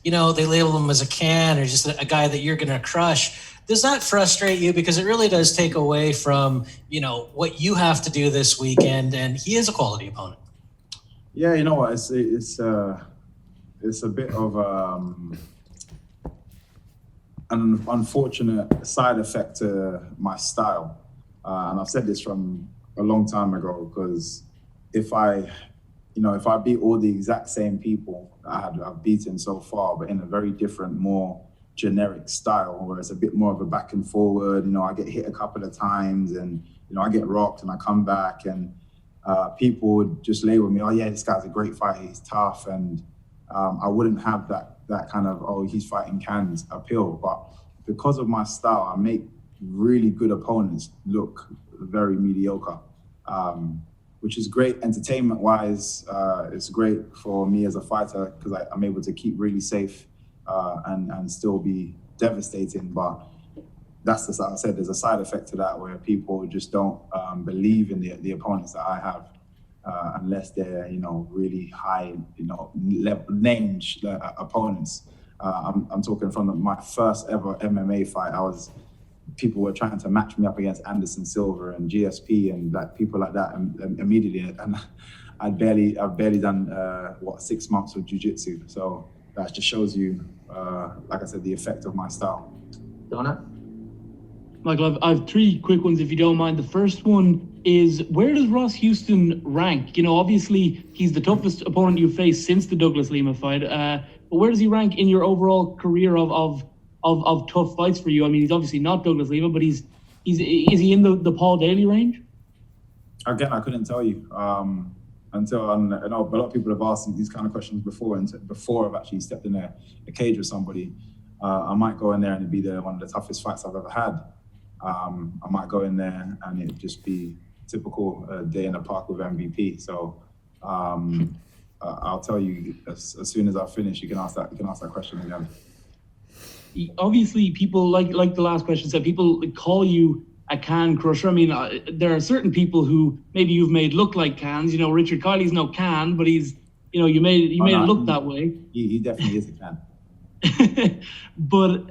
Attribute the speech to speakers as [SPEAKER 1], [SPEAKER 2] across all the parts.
[SPEAKER 1] they label him as a can or just a guy that you're going to crush. Does that frustrate you? Because it really does take away from, what you have to do this weekend, and he is a quality opponent.
[SPEAKER 2] Yeah, you know what? It's a bit of an unfortunate side effect to my style, and I've said this from a long time ago. Because if I beat all the exact same people that I've beaten so far, but in a very different, more generic style, where it's a bit more of a back and forward, I get hit a couple of times, and I get rocked, and I come back, and people would just label me, oh yeah, this guy's a great fighter, he's tough, and I wouldn't have that kind of, oh, he's fighting cans appeal. But because of my style, I make really good opponents look very mediocre, which is great entertainment-wise. It's great for me as a fighter because I'm able to keep really safe and still be devastating. But that's like I said, there's a side effect to that where people just don't believe in the opponents that I have unless they're really high named opponents. I'm talking from my first ever MMA fight. People were trying to match me up against Anderson Silva and GSP and people like that, and immediately, and I've barely done 6 months of jiu-jitsu. So that just shows you, like I said, the effect of my style.
[SPEAKER 3] Donna?
[SPEAKER 4] Michael, I've 3 quick ones if you don't mind. The first one is, where does Ross Houston rank? Obviously he's the toughest opponent you've faced since the Douglas Lima fight. But where does he rank in your overall career of tough fights for you? I mean, he's obviously not Douglas Lima, but is he in the Paul Daly range?
[SPEAKER 2] Again, I couldn't tell you until I know a lot of people have asked me these kind of questions before, and before I've actually stepped in a cage with somebody. I might go in there and it'd be one of the toughest fights I've ever had. I might go in there and it'd just be typical day in the park with MVP. So I'll tell you as soon as I finish. You can ask that question again.
[SPEAKER 4] Obviously, people like the last question said, people call you a can crusher. I mean, there are certain people who maybe you've made look like cans. Richard Kiley's no can, but he's, you made it look that way.
[SPEAKER 2] He definitely is a can.
[SPEAKER 4] But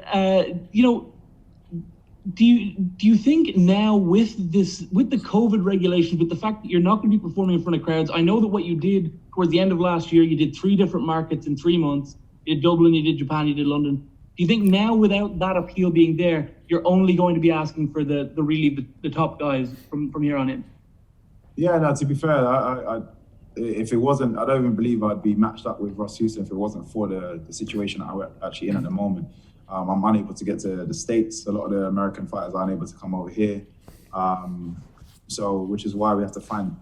[SPEAKER 4] do you think now with the COVID regulations, with the fact that you're not going to be performing in front of crowds? I know that what you did towards the end of last year, you did 3 different markets in 3 months. You did Dublin, you did Japan, you did London. Do you think now, without that appeal being there, you're only going to be asking for the top guys from here on in?
[SPEAKER 2] Yeah, no, to be fair, if it wasn't, I don't even believe I'd be matched up with Ross Houston if it wasn't for the situation that we're actually in at the moment. I'm unable to get to the States. A lot of the American fighters are unable to come over here. Which is why we have to find,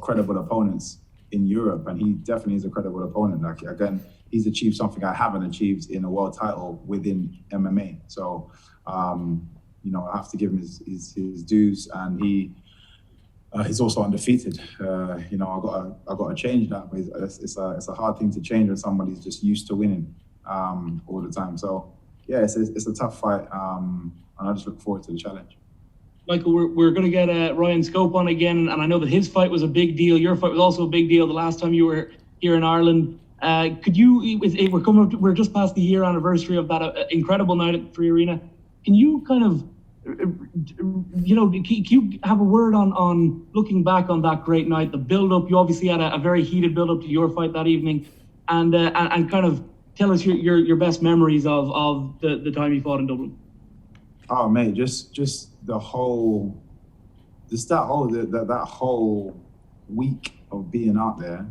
[SPEAKER 2] credible opponents in Europe. And he definitely is a credible opponent. Like, again, he's achieved something I haven't achieved in a world title within MMA. So, I have to give him his dues. And he's also undefeated. I got to change that, but it's a hard thing to change when somebody's just used to winning all the time. So yeah, it's a tough fight, and I just look forward to the challenge.
[SPEAKER 4] Michael, we're going to get Ryan Scope on again, and I know that his fight was a big deal. Your fight was also a big deal the last time you were here in Ireland. We're just past the year anniversary of that incredible night at the Free Arena. Can you kind of, can you have a word on looking back on that great night, the build-up? You obviously had a very heated build-up to your fight that evening, and kind of tell us your best memories of the time you fought in Dublin.
[SPEAKER 2] Oh mate, just that whole week of being out there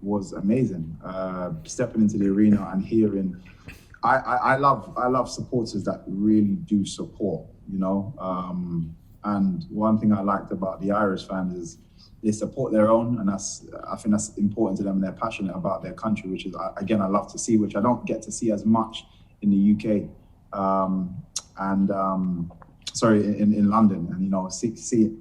[SPEAKER 2] was amazing. Stepping into the arena and hearing, I love supporters that really do support, and one thing I liked about the Irish fans is they support their own, and I think that's important to them, and they're passionate about their country, which is, again, I love to see, which I don't get to see as much in the UK, in London, and see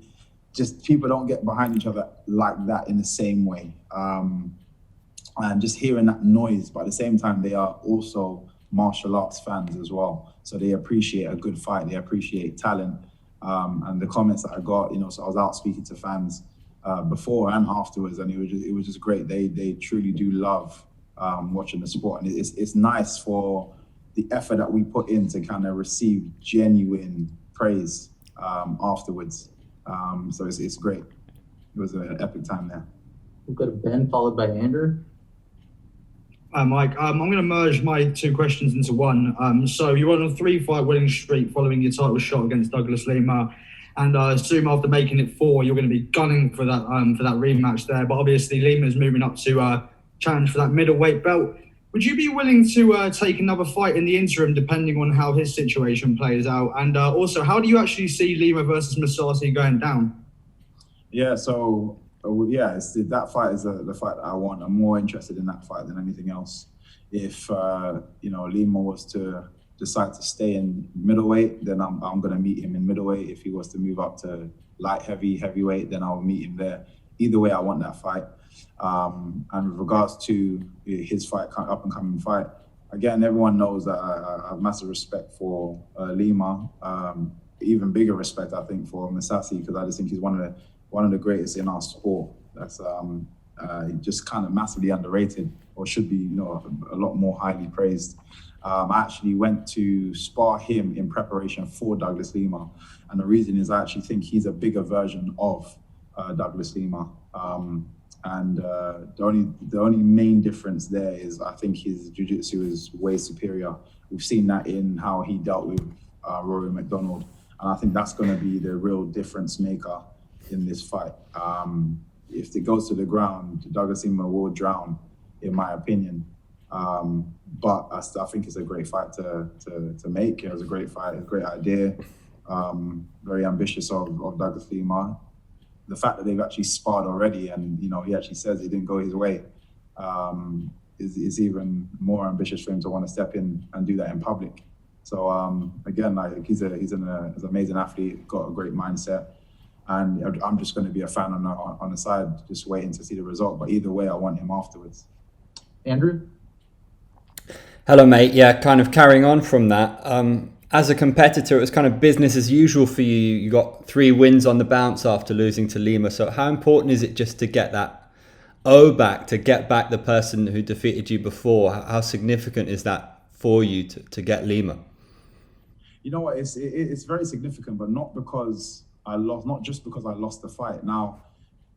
[SPEAKER 2] just people don't get behind each other like that in the same way, and just hearing that noise, but at the same time they are also martial arts fans as well, so they appreciate a good fight, they appreciate talent, and the comments that I got, so I was out speaking to fans before and afterwards, and it was just great. They truly do love watching the sport. And it's nice for the effort that we put in to kind of receive genuine praise afterwards. So it's great. It was an epic time there.
[SPEAKER 3] We've got Ben followed by Andrew.
[SPEAKER 5] Hi, Mike. I'm going to merge my two questions into one. So you're on a 3-fight winning streak following your title shot against Douglas Lima, and I assume after making it 4, you're going to be gunning for that rematch there. But obviously, Lima's moving up to challenge for that middleweight belt. Would you be willing to take another fight in the interim, depending on how his situation plays out? And also, how do you actually see Lima versus Masasi going down?
[SPEAKER 2] Yeah, so that fight is the fight that I want. I'm more interested in that fight than anything else. If Lima was to decide to stay in middleweight, then I'm going to meet him in middleweight. If he was to move up to light heavyweight, then I'll meet him there. Either way, I want that fight. And with regards to his fight, up and coming fight, again, everyone knows that I have massive respect for Lima. Even bigger respect, I think, for Masasi, because I just think he's one of the greatest in our sport. That's just kind of massively underrated, or should be, a lot more highly praised. I actually went to spar him in preparation for Douglas Lima, and the reason is I actually think he's a bigger version of Douglas Lima. And the only main difference there is I think his jiu-jitsu is way superior. We've seen that in how he dealt with Rory McDonald, and I think that's going to be the real difference maker in this fight. If it goes to the ground, Douglas Lima will drown, in my opinion. But I think it's a great fight to make. It was a great fight, a great idea. Very ambitious of Douglas Lima. The fact that they've actually sparred already, and he actually says it didn't go his way, is even more ambitious for him to want to step in and do that in public. So again, he's an amazing athlete, got a great mindset, and I'm just going to be a fan on the side, just waiting to see the result. But either way, I want him afterwards.
[SPEAKER 3] Andrew?
[SPEAKER 6] Hello, mate. Yeah, kind of carrying on from that. As a competitor, it was kind of business as usual for you. You got 3 wins on the bounce after losing to Lima. So how important is it just to get that O back, to get back the person who defeated you before? How significant is that for you to get Lima?
[SPEAKER 2] You know what? It's very significant, but not because I lost. Not just because I lost the fight. Now,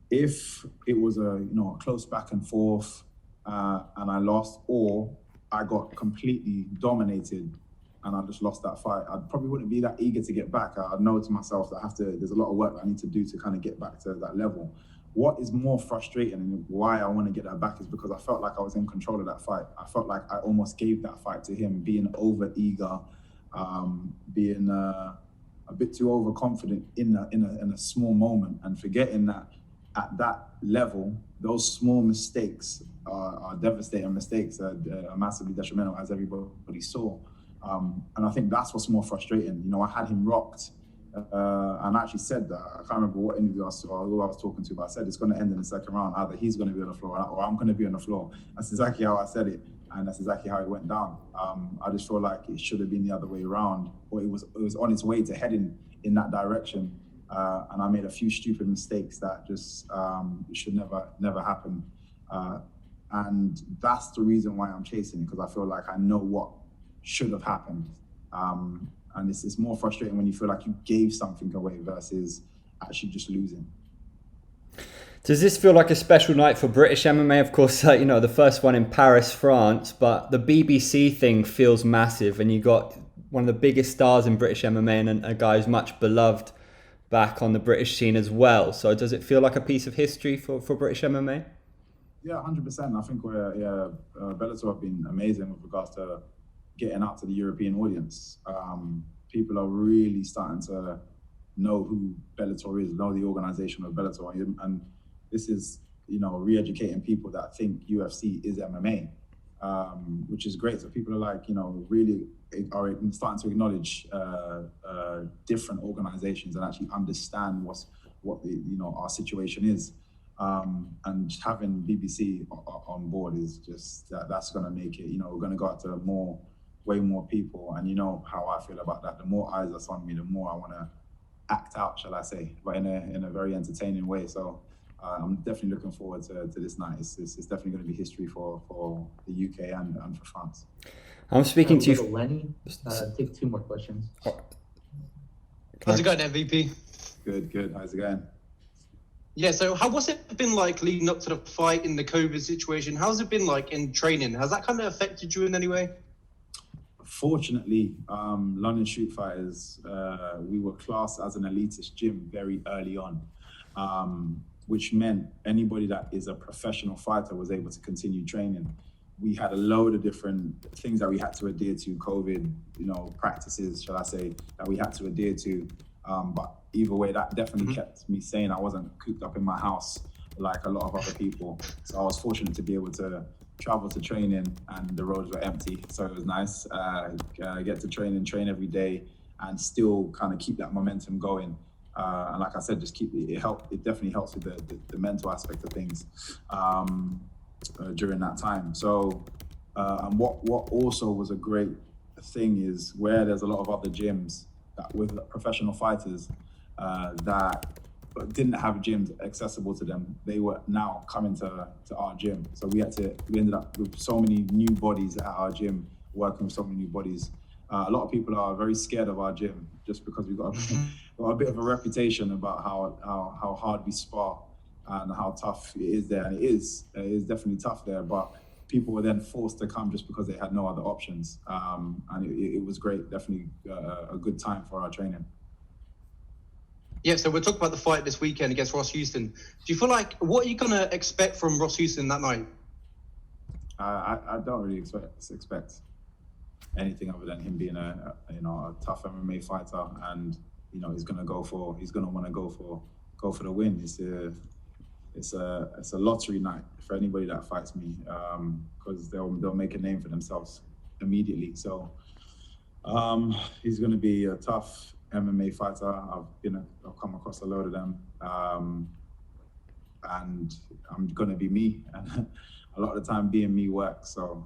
[SPEAKER 2] if it was a close back and forth and I lost, or I got completely dominated and I just lost that fight, I probably wouldn't be that eager to get back. I know to myself that there's a lot of work that I need to do to kind of get back to that level. What is more frustrating and why I want to get that back is because I felt like I was in control of that fight. I felt like I almost gave that fight to him, being over eager, being a bit too overconfident in a small moment, and forgetting that at that level, those small mistakes are devastating mistakes, are massively detrimental, as everybody saw. And I think that's what's more frustrating. I had him rocked, and I actually said that. I can't remember what interview I saw or who I was talking to, but I said it's going to end in the second round. Either he's going to be on the floor or I'm going to be on the floor. That's exactly how I said it, and that's exactly how it went down. I just feel like it should have been the other way around, or it was on its way to heading in that direction. And I made a few stupid mistakes that just should never happen. And that's the reason why I'm chasing, because I feel like I know what should have happened. And it's more frustrating when you feel like you gave something away versus actually just losing.
[SPEAKER 6] Does this feel like a special night for British MMA? Of course, the first one in Paris, France, but the BBC thing feels massive, and you got one of the biggest stars in British MMA and a guy who's much beloved back on the British scene as well. So does it feel like a piece of history for British MMA?
[SPEAKER 2] Yeah, 100%. I think Bellator have been amazing with regards to getting out to the European audience. People are really starting to know who Bellator is, know the organization of Bellator, and this is, re-educating people that think UFC is MMA, which is great. So people are like, really are starting to acknowledge different organizations and actually understand what our situation is. And having BBC on board is just that's going to make it. We're going to go out to way more people, and how I feel about that. The more eyes that's on me, the more I want to act out, shall I say, but in a very entertaining way. So I'm definitely looking forward to this night. It's definitely going to be history for the UK and for France.
[SPEAKER 6] I'm speaking to
[SPEAKER 3] We'll go
[SPEAKER 6] you.
[SPEAKER 3] Lenny. Take 2 more questions.
[SPEAKER 7] How's it going, MVP?
[SPEAKER 2] Good. How's it going?
[SPEAKER 7] Yeah, so what's it been like leading up to the fight in the COVID situation? How's it been like in training? Has that kind of affected you in any way?
[SPEAKER 2] Fortunately, London Street Fighters, we were classed as an elitist gym very early on, which meant anybody that is a professional fighter was able to continue training. We had a load of different things that we had to adhere to, COVID, practices, shall I say, that we had to adhere to. But either way, that definitely kept me sane. I wasn't cooped up in my house like a lot of other people. So I was fortunate to be able to travel to training, and the roads were empty. So it was nice. Get to train every day and still kind of keep that momentum going. And like I said, just keep it. It definitely helps with the mental aspect of things during that time. So, and what also was a great thing is where there's a lot of other gyms that with professional fighters that didn't have gyms accessible to them, they were now coming to our gym. So we ended up with so many new bodies at our gym, working with so many new bodies. A lot of people are very scared of our gym just because we've got a bit of a reputation about how hard we spar and how tough it is there. And it is definitely tough there, but people were then forced to come just because they had no other options. And it was great, definitely a good time for our training.
[SPEAKER 7] Yeah, so we'll talk about the fight this weekend against Ross Houston. Do you feel like, what are you going to expect from Ross Houston that night?
[SPEAKER 2] I don't really expect anything other than him being a tough MMA fighter, and he's going to want to go for the win. It's a lottery night for anybody that fights me, because they'll make a name for themselves immediately. So he's going to be a tough MMA fighter. I've come across a load of them, and I'm going to be me. And a lot of the time, being me works. So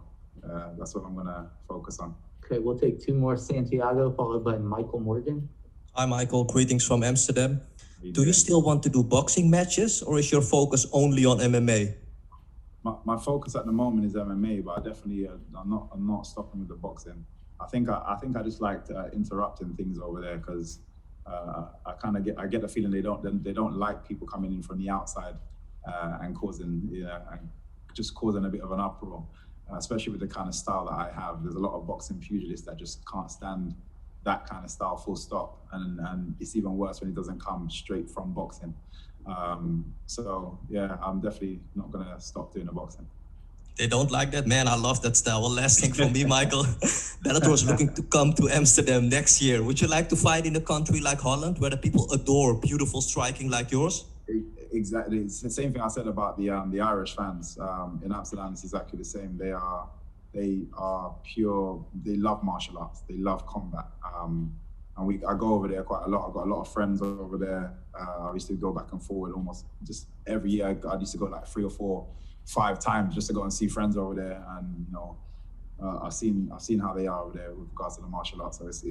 [SPEAKER 2] that's what I'm going to focus on.
[SPEAKER 3] Okay, we'll take 2 more. Santiago, followed by Michael Morgan.
[SPEAKER 8] Hi, Michael. Greetings from Amsterdam. Do you still want to do boxing matches, or is your focus only on MMA?
[SPEAKER 2] My focus at the moment is MMA, but I definitely I'm not stopping with the boxing. I think I just liked interrupting things over there, because I get the feeling they don't like people coming in from the outside and causing a bit of an uproar, especially with the kind of style that I have. There's a lot of boxing pugilists that just can't stand that kind of style, full stop, and it's even worse when it doesn't come straight from boxing. So yeah, I'm definitely not gonna stop doing the boxing.
[SPEAKER 8] They don't like that, man. I love that style. Well, last thing from me, Michael. Bellator is looking to come to Amsterdam next year. Would you like to fight in a country like Holland, where the people adore beautiful striking like yours?
[SPEAKER 2] Exactly. It's the same thing I said about the Irish fans. In Amsterdam, it's exactly the same. They are pure. They love martial arts. They love combat. And I go over there quite a lot. I've got a lot of friends over there. I used to go back and forward almost just every year. I used to go like 3 or 4, 5 times just to go and see friends over there. And I've seen how they are over there with regards to the martial arts. So it's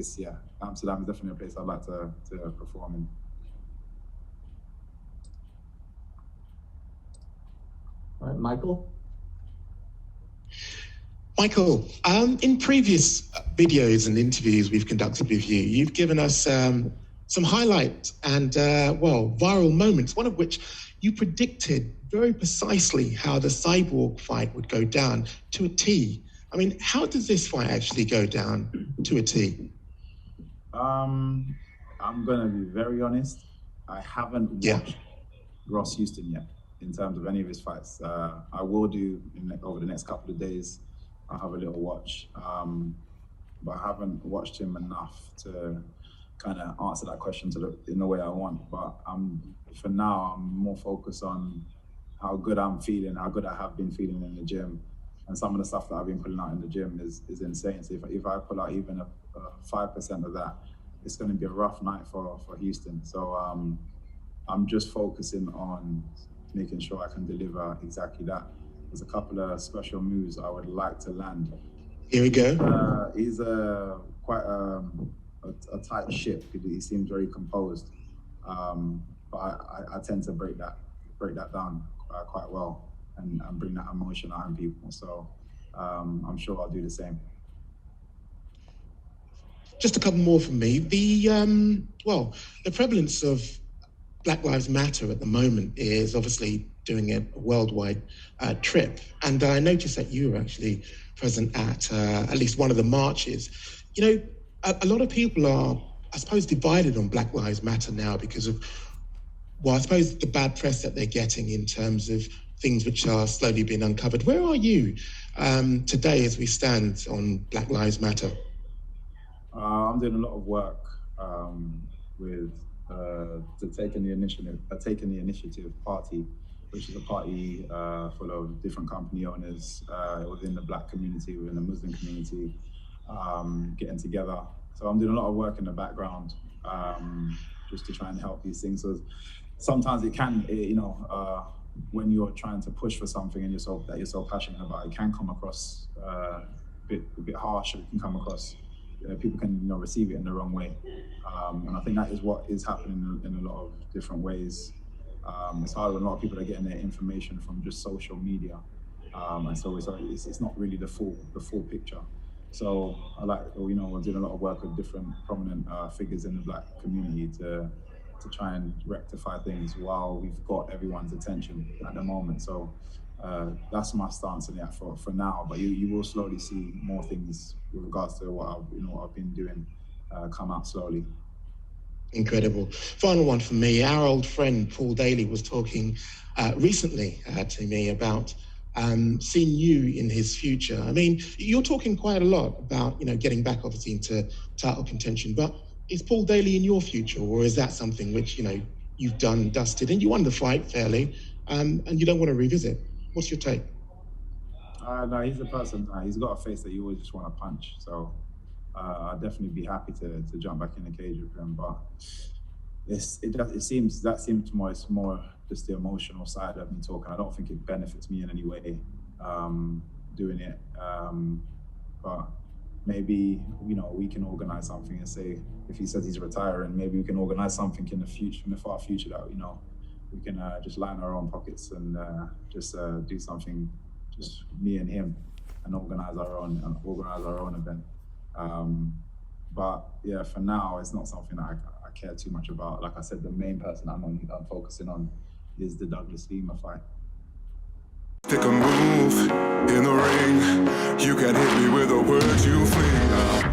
[SPEAKER 2] Amsterdam is definitely a place I'd like to perform in.
[SPEAKER 3] All right, Michael.
[SPEAKER 9] Michael, in previous videos and interviews we've conducted with you, you've given us some highlight and, viral moments, one of which you predicted very precisely how the Cyborg fight would go down to a T. I mean, how does this fight actually go down to a T?
[SPEAKER 2] I'm going to be very honest. I haven't watched Ross Houston yet in terms of any of his fights. I will do over the next couple of days. I'll have a little watch, but I haven't watched him enough to kind of answer that question in the way I want. But for now, I'm more focused on how good I'm feeling, how good I have been feeling in the gym. And some of the stuff that I've been putting out in the gym is insane. So if I pull out even a 5% of that, it's going to be a rough night for Houston. So I'm just focusing on making sure I can deliver exactly that. There's a couple of special moves I would like to land.
[SPEAKER 9] Here we go.
[SPEAKER 2] He's quite a tight ship. He seems very composed, but I tend to break that break that down quite well and bring that emotion out in people. So I'm sure I'll do the same.
[SPEAKER 9] Just a couple more from me. The prevalence of Black Lives Matter at the moment is obviously doing a worldwide trip, and I noticed that you were actually present at least one of the marches. You know, a lot of people are, I suppose, divided on Black Lives Matter now because of, well, I suppose the bad press that they're getting in terms of things which are slowly being uncovered. Where are you today as we stand on Black Lives Matter?
[SPEAKER 2] I'm doing a lot of work with the Taking the Initiative Party, which is a party full of different company owners within the Black community, within the Muslim community, getting together. So I'm doing a lot of work in the background just to try and help these things. So sometimes it can, when you're trying to push for something and you're so passionate about it, can come across a bit harsh. It can come across. People can receive it in the wrong way, and I think that is what is happening in a lot of different ways. It's hard when a lot of people are getting their information from just social media, and so it's not really the full picture. So we're doing a lot of work with different prominent figures in the Black community to try and rectify things while we've got everyone's attention at the moment. So that's my stance on that for now. But you will slowly see more things with regards to what I've been doing come out slowly.
[SPEAKER 9] Incredible. Final one for me. Our old friend Paul Daly was talking recently to me about seeing you in his future. I mean, you're talking quite a lot about getting back obviously into title contention, but is Paul Daly in your future, or is that something which you've done, dusted, and you won the fight fairly, and you don't want to revisit? What's your take?
[SPEAKER 2] No, he's a person. He's got a face that you always just want to punch. So I'd definitely be happy to jump back in the cage with him. But it seems more. It's more just the emotional side of me talking. I don't think it benefits me in any way doing it. But maybe we can organize something and say, if he says he's retiring, maybe we can organize something in the future, in the far future, that we can just line our own pockets and just do something, just me and him, and organize our own event. But yeah, for now, it's not something that I care too much about. Like I said, the main person I'm focusing on is the Douglas Lima fight.
[SPEAKER 10] Take a move in the ring. You can hit me with the words you fling.